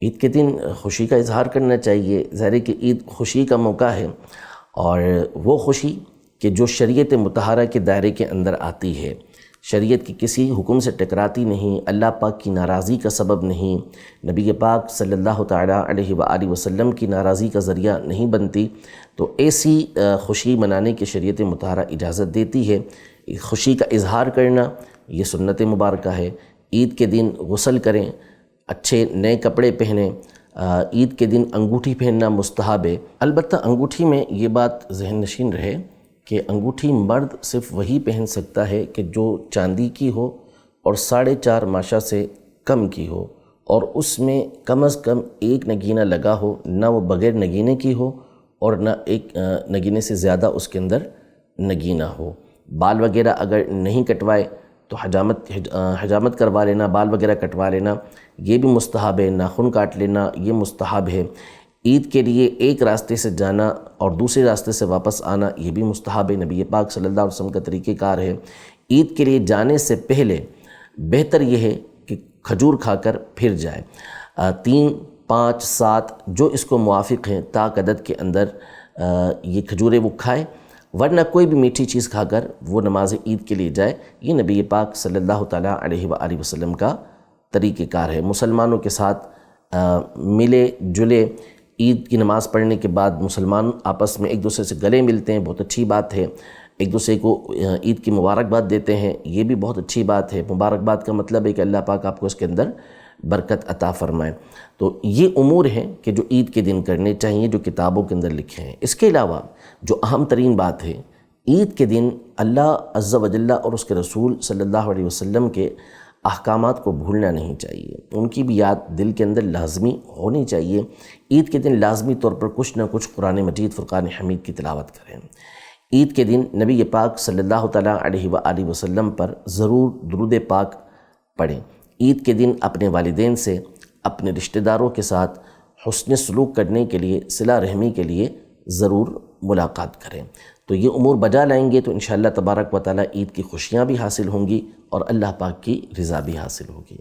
عید کے دن خوشی کا اظہار کرنا چاہیے۔ ظاہر ہے کہ عید خوشی کا موقع ہے، اور وہ خوشی کہ جو شریعت مطہرہ کے دائرے کے اندر آتی ہے، شریعت کی کسی حکم سے ٹکراتی نہیں، اللہ پاک کی ناراضی کا سبب نہیں، نبی پاک صلی اللہ تعالیٰ علیہ وآلہ وسلم کی ناراضی کا ذریعہ نہیں بنتی، تو ایسی خوشی منانے کی شریعت مطہرہ اجازت دیتی ہے۔ خوشی کا اظہار کرنا یہ سنت مبارکہ ہے۔ عید کے دن غسل کریں، اچھے نئے کپڑے پہنیں، عید کے دن انگوٹھی پہننا مستحب ہے۔ البتہ انگوٹھی میں یہ بات ذہن نشین رہے کہ انگوٹھی مرد صرف وہی پہن سکتا ہے کہ جو چاندی کی ہو اور 4.5 ماشا سے کم کی ہو، اور اس میں کم از کم ایک نگینہ لگا ہو، نہ وہ بغیر نگینے کی ہو اور نہ ایک نگینے سے زیادہ اس کے اندر نگینہ ہو۔ بال وغیرہ اگر نہیں کٹوائے تو حجامت کروا لینا، بال وغیرہ کٹوا لینا یہ بھی مستحب ہے، ناخن کاٹ لینا یہ مستحب ہے۔ عید کے لیے ایک راستے سے جانا اور دوسرے راستے سے واپس آنا یہ بھی مستحب ہے، نبی پاک صلی اللہ علیہ وسلم کا طریقہ کار ہے۔ عید کے لیے جانے سے پہلے بہتر یہ ہے کہ کھجور کھا کر پھر جائے، 3، 5، 7 جو اس کو موافق ہیں طاق عدد کے اندر یہ کھجوریں وہ کھائے، ورنہ کوئی بھی میٹھی چیز کھا کر وہ نماز عید کے لیے جائے۔ یہ نبی پاک صلی اللہ تعالیٰ علیہ وآلہ وسلم کا طریقہ کار ہے۔ مسلمانوں کے ساتھ ملے جلے، عید کی نماز پڑھنے کے بعد مسلمان آپس میں ایک دوسرے سے گلے ملتے ہیں، بہت اچھی بات ہے۔ ایک دوسرے کو عید کی مبارکباد دیتے ہیں، یہ بھی بہت اچھی بات ہے۔ مبارکباد کا مطلب ہے کہ اللہ پاک آپ کو اس کے اندر برکت عطا فرمائے۔ تو یہ امور ہیں کہ جو عید کے دن کرنے چاہیے، جو کتابوں کے اندر لکھے ہیں۔ اس کے علاوہ جو اہم ترین بات ہے، عید کے دن اللہ عز و جل اور اس کے رسول صلی اللہ علیہ وسلم کے احکامات کو بھولنا نہیں چاہیے، ان کی بھی یاد دل کے اندر لازمی ہونی چاہیے۔ عید کے دن لازمی طور پر کچھ نہ کچھ قرآن مجید، فرقان حمید کی تلاوت کریں۔ عید کے دن نبی پاک صلی اللہ تعالیٰ علیہ وآلہ وسلم پر ضرور درود پاک پڑھیں۔ عید کے دن اپنے والدین سے، اپنے رشتہ داروں کے ساتھ حسن سلوک کرنے کے لیے، صلہ رحمی کے لیے ضرور ملاقات کریں۔ تو یہ امور بجا لائیں گے تو انشاءاللہ تبارک و تعالیٰ عید کی خوشیاں بھی حاصل ہوں گی اور اللہ پاک کی رضا بھی حاصل ہوگی۔